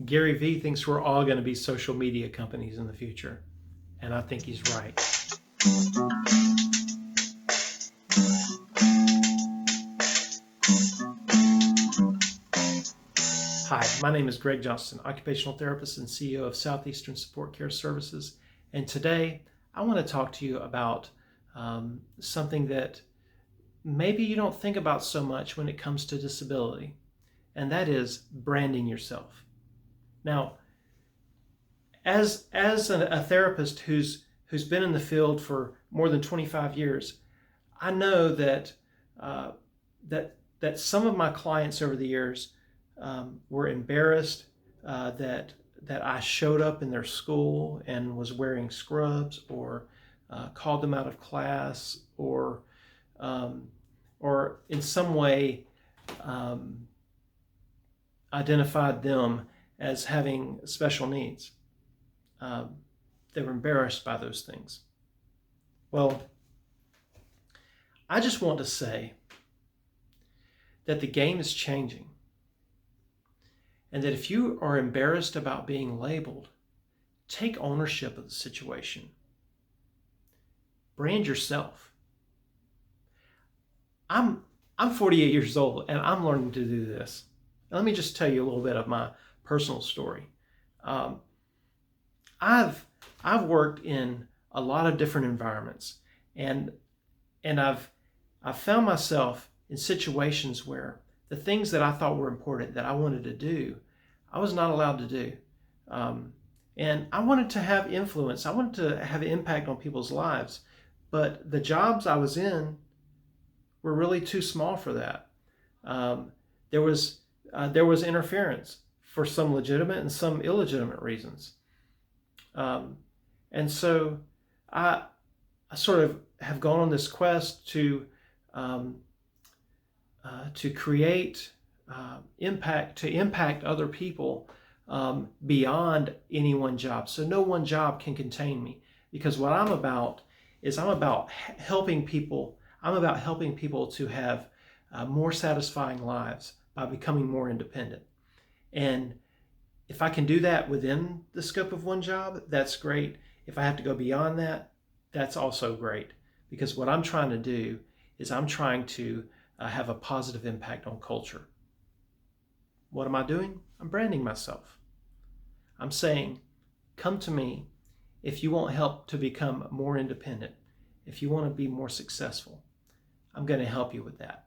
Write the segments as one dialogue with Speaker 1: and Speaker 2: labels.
Speaker 1: Gary Vee thinks we're all going to be social media companies in the future, and I think he's right. Hi, my name is Greg Johnston, occupational therapist and CEO of Southeastern Support Care Services. And today I want to talk to you about something that maybe you don't think about so much when it comes to disability, and that is branding yourself. Now, as a therapist who's been in the field for more than 25 years, I know that uh, that some of my clients over the years were embarrassed that I showed up in their school and was wearing scrubs, or called them out of class, um, or in some way um, identified them as having special needs. Um, they were embarrassed by those things. Well, I just want to say that the game is changing, and that if you are embarrassed about being labeled, take ownership of the situation. Brand yourself. I'm 48 years old and I'm learning to do this. Now, let me just tell you a little bit of my personal story. Um, I've worked in a lot of different environments, and I've found myself in situations where the things that I thought were important that I wanted to do, I was not allowed to do. Um, and I wanted to have influence. I wanted to have impact on people's lives, but the jobs I was in were really too small for that. Um, there was there was interference for some legitimate and some illegitimate reasons. Um, and so I, I sort of have gone on this quest um, to create to impact other people beyond any one job. So no one job can contain me, because what I'm about is I'm about helping people. I'm about helping people to have more satisfying lives by becoming more independent. And if I can do that within the scope of one job, that's great. If I have to go beyond that, that's also great. Because what I'm trying to do is I'm trying to have a positive impact on culture. What am I doing? I'm branding myself. I'm saying, come to me if you want help to become more independent, if you want to be more successful. I'm going to help you with that.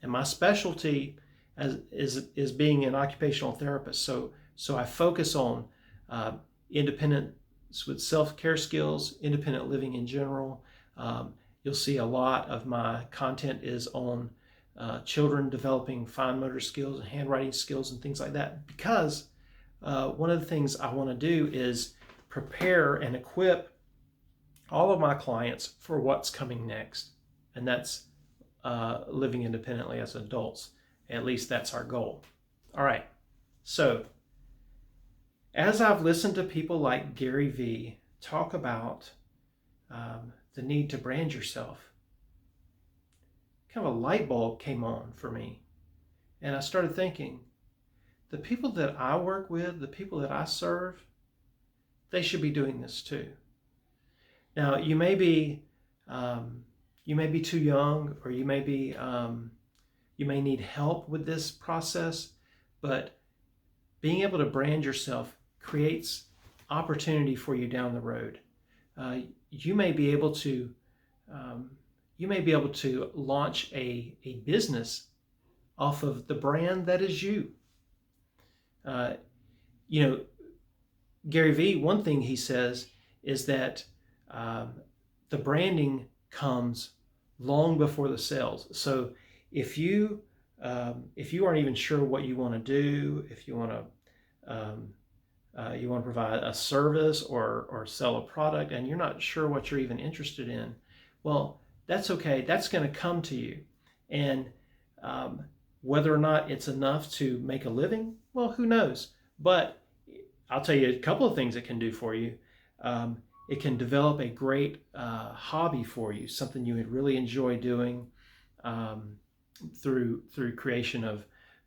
Speaker 1: And my specialty is being an occupational therapist. So I focus on independence with self-care skills, independent living in general. You'll see a lot of my content is on children developing fine motor skills and handwriting skills and things like that, because one of the things I want to do is prepare and equip all of my clients for what's coming next. And that's living independently as adults. At least that's our goal. All right. So, as I've listened to people like Gary Vee talk about the need to brand yourself, kind of a light bulb came on for me. And I started thinking, the people that I work with, the people that I serve, they should be doing this too. Now, you may be too young, or you may need help with this process, but being able to brand yourself creates opportunity for you down the road. You may be able to launch a business off of the brand that is you. Uh, you know, Gary Vee, one thing he says is that the branding comes long before the sales. So if you aren't even sure what you want to do, if you want to provide a service or sell a product, and you're not sure what you're even interested in, well, that's okay. That's going to come to you. And whether or not it's enough to make a living, well, who knows? But I'll tell you a couple of things it can do for you. It can develop a great hobby for you, something you would really enjoy doing through creation of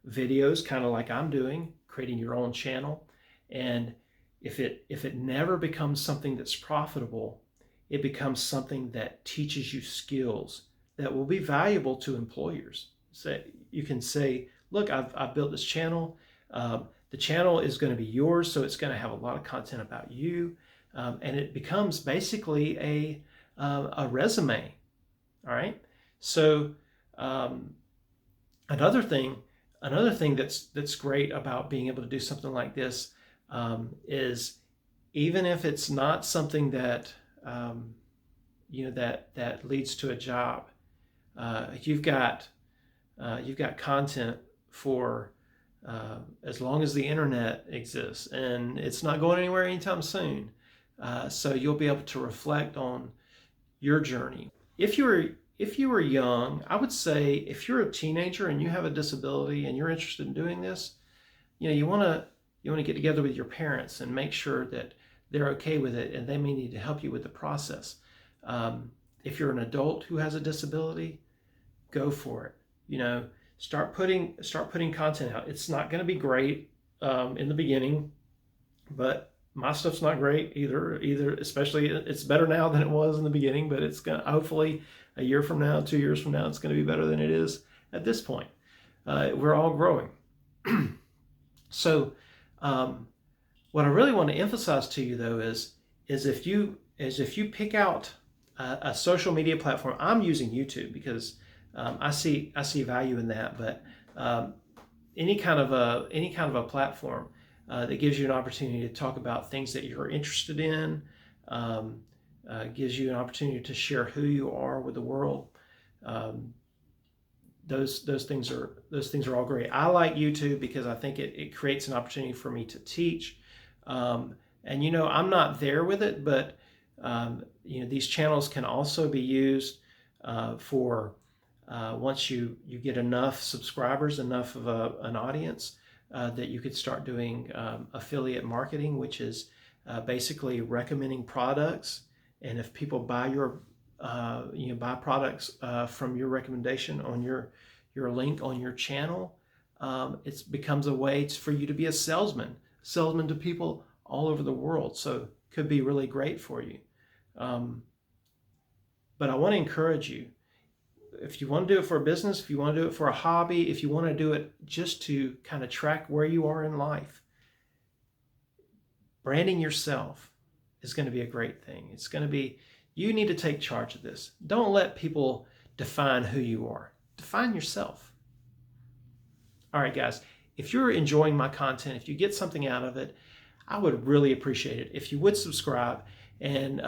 Speaker 1: videos, kind of like I'm doing, creating your own channel. And if it never becomes something that's profitable, it becomes something that teaches you skills that will be valuable to employers. So you can say, look, I've built this channel. The channel is going to be yours, so it's going to have a lot of content about you, and it becomes basically a resume. All right. So another thing that's great about being able to do something like this is, even if it's not something that that leads to a job, you've got content for as long as the internet exists, and it's not going anywhere anytime soon. So you'll be able to reflect on your journey. If you were young, I would say if you're a teenager and you have a disability and you're interested in doing this, you want to get together with your parents and make sure that they're okay with it, and they may need to help you with the process. If you're an adult who has a disability, go for it. Start putting content out. It's not going to be great in the beginning, but my stuff's not great either. Especially, it's better now than it was in the beginning, but it's going to, hopefully a year from now, 2 years from now, it's going to be better than it is at this point. We're all growing. So what I really want to emphasize to you, though, is if you pick out a social media platform. I'm using YouTube because I see value in that. But any kind of a platform that gives you an opportunity to talk about things that you're interested in, gives you an opportunity to share who you are with the world. Those things are all great. I like YouTube because I think it creates an opportunity for me to teach. And I'm not there with it, but these channels can also be used for once you get enough subscribers, enough of an audience, that you could start doing affiliate marketing, which is basically recommending products. And if people buy buy products from your recommendation on your link on your channel, it becomes a way for you to be a salesman to people all over the world. So it could be really great for you. But I want to encourage you, if you want to do it for a business, if you want to do it for a hobby, if you want to do it just to kind of track where you are in life, branding yourself is going to be a great thing. It's going to be, you need to take charge of this. Don't let people define who you are. Define yourself. All right, guys, if you're enjoying my content, if you get something out of it, I would really appreciate it if you would subscribe and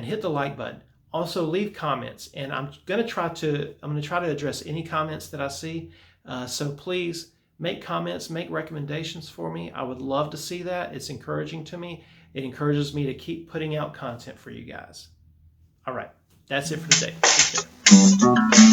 Speaker 1: hit the like button. Also, leave comments, and I'm going to try to address any comments that I see. So please make comments, make recommendations for me. I would love to see that. It's encouraging to me. It encourages me to keep putting out content for you guys. All right, that's it for today. Take care.